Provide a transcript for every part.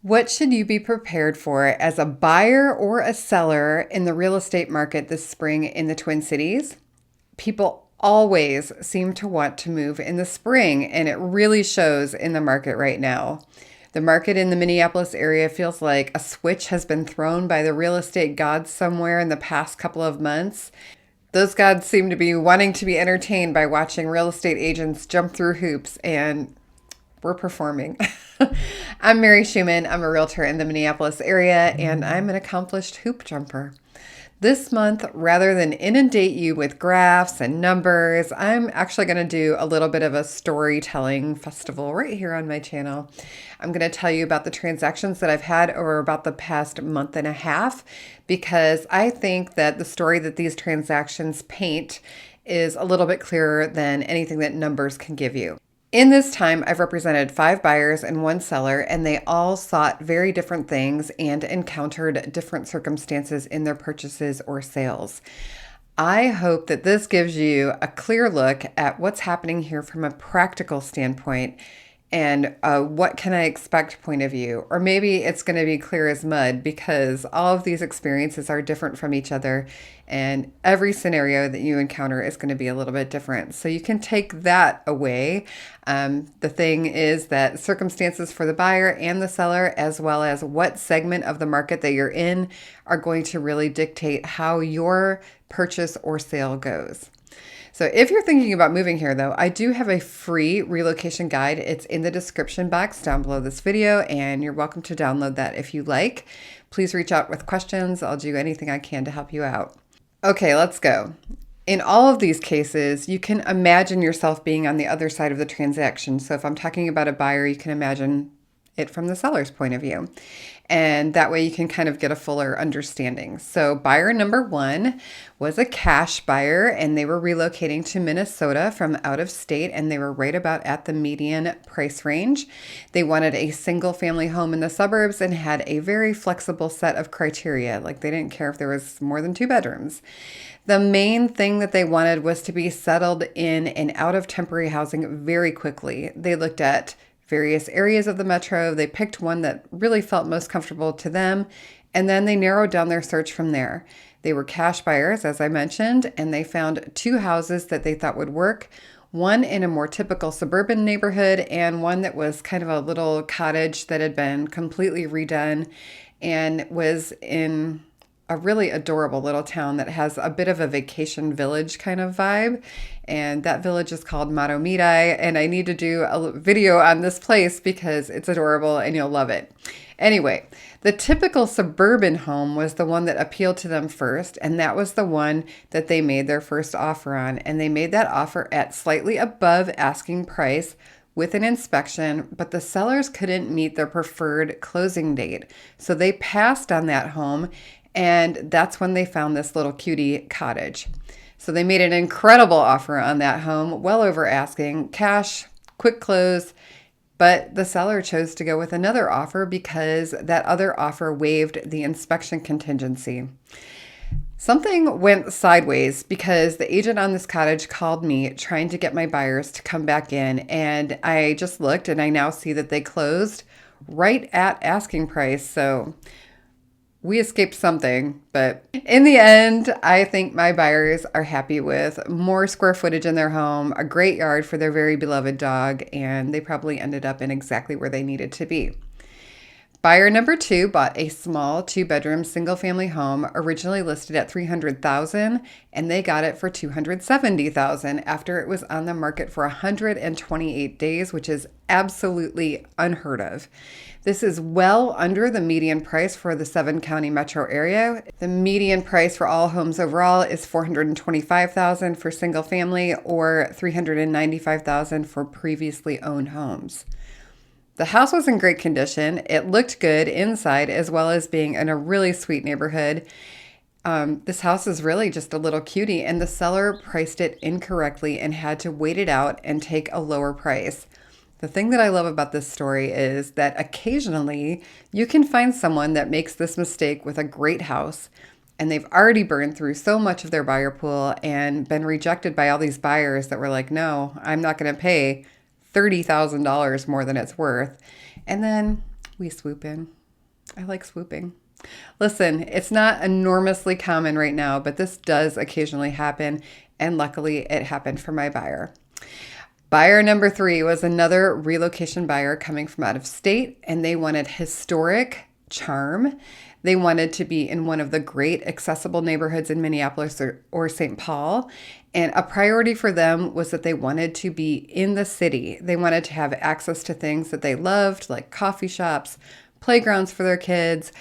What should you be prepared for as a buyer or a seller in the real estate market this spring in the Twin Cities? People always seem to want to move in the spring, and it really shows in the market right now. The market in the Minneapolis area feels like a switch has been thrown by the real estate gods somewhere in the past couple of months. Those gods seem to be wanting to be entertained by watching real estate agents jump through hoops, and we're performing. I'm Mary Schumann. I'm a realtor in the Minneapolis area, and I'm an accomplished hoop jumper. This month, rather than inundate you with graphs and numbers, I'm actually going to do a little bit of a storytelling festival right here on my channel. I'm going to tell you about the transactions that I've had over about the past month and a half, because I think that the story that these transactions paint is a little bit clearer than anything that numbers can give you. In this time, I've represented 5 buyers and 1 seller, and they all sought very different things and encountered different circumstances in their purchases or sales. I hope that this gives you a clear look at what's happening here from a practical standpoint and what can I expect point of view. Or maybe it's going to be clear as mud because all of these experiences are different from each other, and every scenario that you encounter is going to be a little bit different. So you can take that away. The thing is that circumstances for the buyer and the seller, as well as what segment of the market that you're in, are going to really dictate how your purchase or sale goes. So if you're thinking about moving here, though, I do have a free relocation guide. It's in the description box down below this video, and you're welcome to download that if you like. Please reach out with questions. I'll do anything I can to help you out. Okay, let's go. In all of these cases, you can imagine yourself being on the other side of the transaction. So if I'm talking about a buyer, you can imagine it from the seller's point of view. And that way you can kind of get a fuller understanding. So buyer number 1 was a cash buyer, and they were relocating to Minnesota from out of state, and they were right about at the median price range. They wanted a single family home in the suburbs and had a very flexible set of criteria. Like, they didn't care if there was more than 2 bedrooms. The main thing that they wanted was to be settled in and out of temporary housing very quickly. They looked at various areas of the metro. They picked one that really felt most comfortable to them, and then they narrowed down their search from there. They were cash buyers, as I mentioned, and they found 2 houses that they thought would work, one in a more typical suburban neighborhood and one that was kind of a little cottage that had been completely redone and was in a really adorable little town that has a bit of a vacation village kind of vibe. And that village is called Matomidai. And I need to do a video on this place because it's adorable and you'll love it. Anyway, the typical suburban home was the one that appealed to them first. And that was the one that they made their first offer on. And they made that offer at slightly above asking price with an inspection, but the sellers couldn't meet their preferred closing date. So they passed on that home. And that's when they found this little cutie cottage. So they made an incredible offer on that home, well over asking, cash, quick close, but the seller chose to go with another offer because that other offer waived the inspection contingency. Something went sideways because the agent on this cottage called me trying to get my buyers to come back in, and I just looked and I now see that they closed right at asking price. So we escaped something, but in the end, I think my buyers are happy with more square footage in their home, a great yard for their very beloved dog, and they probably ended up in exactly where they needed to be. Buyer number 2 bought a small 2-bedroom single-family home originally listed at $300,000, and they got it for $270,000 after it was on the market for 128 days, which is absolutely unheard of. This is well under the median price for the 7-county metro area. The median price for all homes overall is $425,000 for single family or $395,000 for previously owned homes. The house was in great condition. It looked good inside as well as being in a really sweet neighborhood. This house is really just a little cutie, and the seller priced it incorrectly and had to wait it out and take a lower price. The thing that I love about this story is that occasionally you can find someone that makes this mistake with a great house, and they've already burned through so much of their buyer pool and been rejected by all these buyers that were like, no, I'm not going to pay $30,000 more than it's worth. And then We swoop in. I like swooping. Listen, it's not enormously common right now, but this does occasionally happen, and luckily it happened for my buyer. Buyer number 3 was another relocation buyer coming from out of state, and they wanted historic charm. They wanted to be in one of the great accessible neighborhoods in Minneapolis or St. Paul. And a priority for them was that they wanted to be in the city. They wanted to have access to things that they loved, like coffee shops, playgrounds for their kids,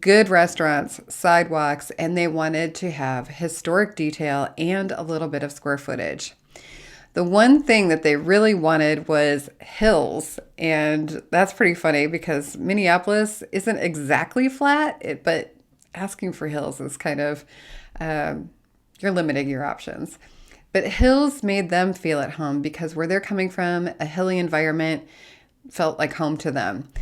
good restaurants, sidewalks, and they wanted to have historic detail and a little bit of square footage. The one thing that they really wanted was hills, and that's pretty funny because Minneapolis isn't exactly flat, but asking for hills is kind of, you're limiting your options. But hills made them feel at home because where they're coming from, a hilly environment felt like home to them.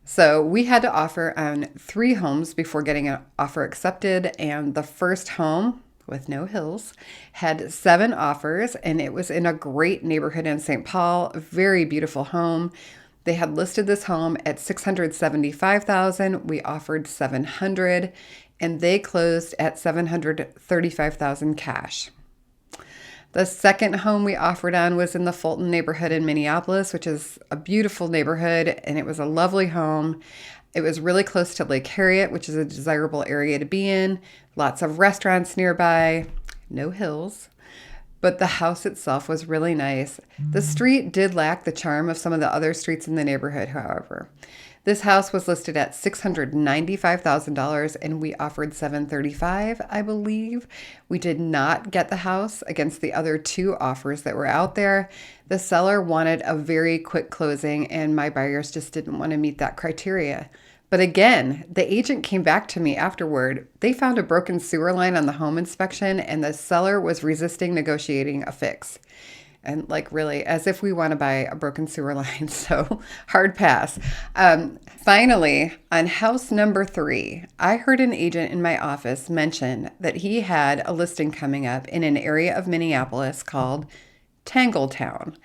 So we had to offer on 3 homes before getting an offer accepted, and the first home, with no hills, had 7 offers, and it was in a great neighborhood in St. Paul, a very beautiful home. They had listed this home at $675,000. We offered $700,000, and they closed at $735,000 cash. The second home we offered on was in the Fulton neighborhood in Minneapolis, which is a beautiful neighborhood, and it was a lovely home. It was really close to Lake Harriet, which is a desirable area to be in. Lots of restaurants nearby, no hills, but the house itself was really nice. The street did lack the charm of some of the other streets in the neighborhood, however. This house was listed at $695,000 and we offered $735,000, I believe. We did not get the house against the other 2 offers that were out there. The seller wanted a very quick closing and my buyers just didn't want to meet that criteria. But again, the agent came back to me afterward. They found a broken sewer line on the home inspection and the seller was resisting negotiating a fix. And like really, as if we want to buy a broken sewer line. So hard pass. Finally, on house number 3, I heard an agent in my office mention that he had a listing coming up in an area of Minneapolis called Tangletown.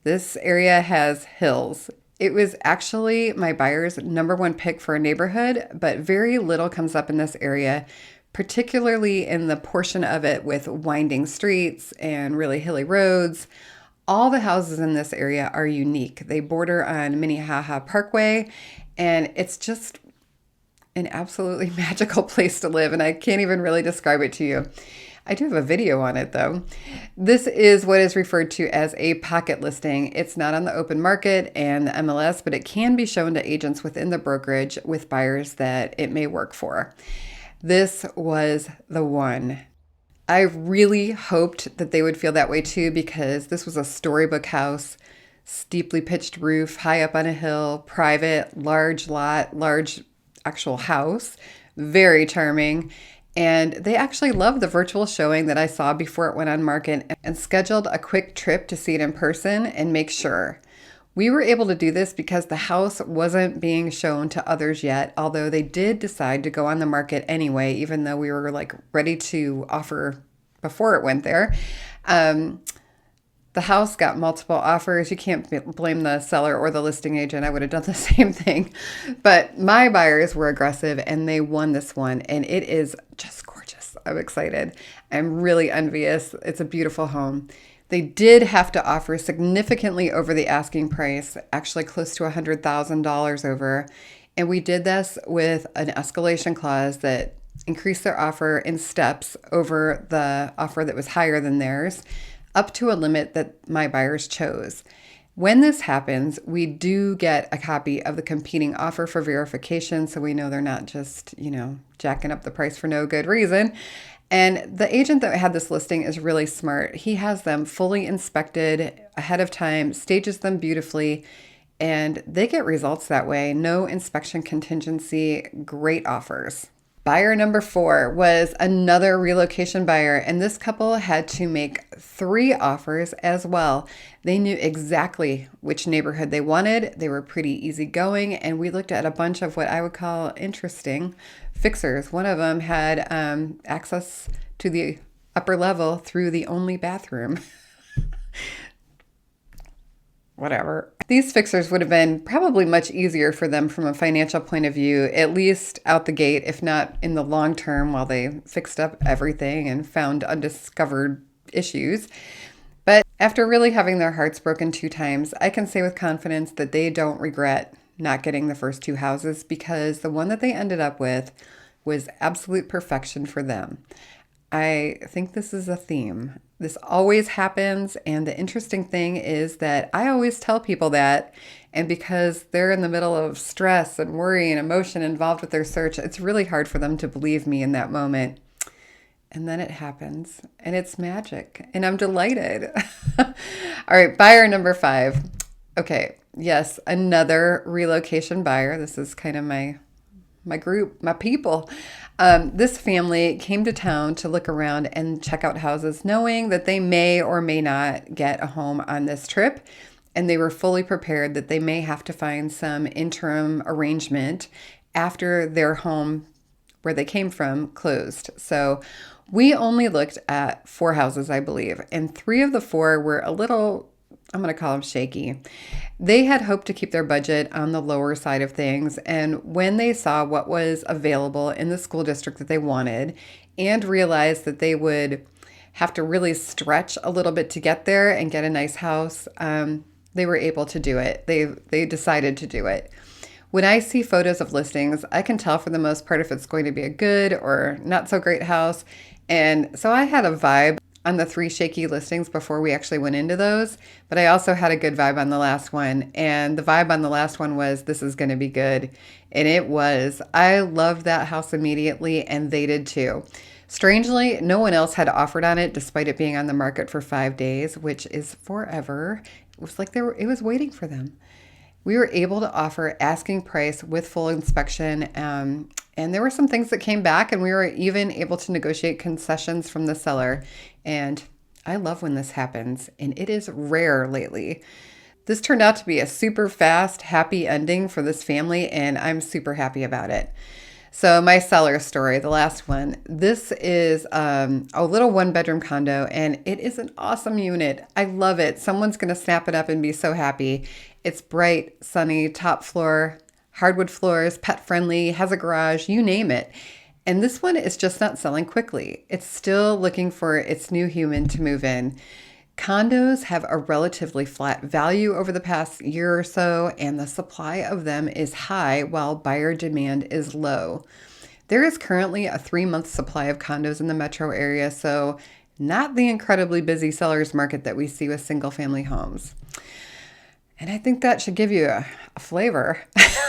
This area has hills. It was actually my buyer's number 1 pick for a neighborhood, but very little comes up in this area, particularly in the portion of it with winding streets and really hilly roads. All the houses in this area are unique. They border on Minnehaha Parkway, and it's just an absolutely magical place to live, and I can't even really describe it to you. I do have a video on it though. This is what is referred to as a pocket listing. It's not on the open market and the MLS, but it can be shown to agents within the brokerage with buyers that it may work for. This was the one. I really hoped that they would feel that way too because this was a storybook house, steeply pitched roof, high up on a hill, private, large lot, large actual house, very charming. And they actually loved the virtual showing that I saw before it went on market and scheduled a quick trip to see it in person and make sure. We were able to do this because the house wasn't being shown to others yet, although they did decide to go on the market anyway, even though we were like ready to offer before it went there. The house got multiple offers. You can't blame the seller or the listing agent. I would have done the same thing. But my buyers were aggressive and they won this one. And it is just gorgeous. I'm excited. I'm really envious. It's a beautiful home. They did have to offer significantly over the asking price, actually close to $100,000 over. And we did this with an escalation clause that increased their offer in steps over the offer that was higher than theirs, up to a limit that my buyers chose. When this happens, we do get a copy of the competing offer for verification, so we know they're not just, jacking up the price for no good reason. And the agent that had this listing is really smart. He has them fully inspected ahead of time, stages them beautifully, and they get results that way. No inspection contingency, great offers. Buyer number 4 was another relocation buyer, and this couple had to make 3 offers as well. They knew exactly which neighborhood they wanted. They were pretty easygoing, and we looked at a bunch of what I would call interesting fixers. One of them had access to the upper level through the only bathroom. whatever. These fixers would have been probably much easier for them from a financial point of view, at least out the gate, if not in the long term while they fixed up everything and found undiscovered issues. But after really having their hearts broken 2 times, I can say with confidence that they don't regret not getting the first 2 houses because the one that they ended up with was absolute perfection for them. I think this is a theme. This always happens. And the interesting thing is that I always tell people that. And because they're in the middle of stress and worry and emotion involved with their search, it's really hard for them to believe me in that moment. And then it happens and it's magic. And I'm delighted. All right, buyer number 5. Okay, yes, another relocation buyer. This is kind of my group, my people. This family came to town to look around and check out houses, knowing that they may or may not get a home on this trip. And they were fully prepared that they may have to find some interim arrangement after their home where they came from closed. So we only looked at 4 houses, I believe, and 3 of the 4 were a little, I'm going to call them shaky. They had hoped to keep their budget on the lower side of things, and when they saw what was available in the school district that they wanted and realized that they would have to really stretch a little bit to get there and get a nice house, they were able to do it. They decided to do it. When I see photos of listings, I can tell for the most part if it's going to be a good or not so great house. And so I had a vibe on the 3 shaky listings before we actually went into those, but I also had a good vibe on the last one. And the vibe on the last one was, this is going to be good. And it was. I loved that house immediately, and they did too. Strangely, no one else had offered on it despite it being on the market for 5 days, which is forever. It was like it was waiting for them. We were able to offer asking price with full inspection, and there were some things that came back, and we were even able to negotiate concessions from the seller. And I love when this happens, and it is rare lately. This turned out to be a super fast, happy ending for this family, and I'm super happy about it. So my seller story, the last one, this is a little 1-bedroom condo, and it is an awesome unit. I love it. Someone's going to snap it up and be so happy. It's bright, sunny, top floor, hardwood floors, pet friendly, has a garage, you name it. And this one is just not selling quickly. It's still looking for its new human to move in. Condos have a relatively flat value over the past year or so, and the supply of them is high while buyer demand is low. There is currently a 3-month supply of condos in the metro area, so not the incredibly busy seller's market that we see with single-family homes. And I think that should give you a flavor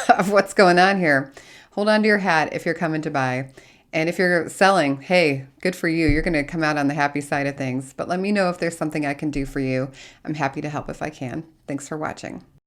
of what's going on here. Hold on to your hat if you're coming to buy. And if you're selling, hey, good for you. You're going to come out on the happy side of things. But let me know if there's something I can do for you. I'm happy to help if I can. Thanks for watching.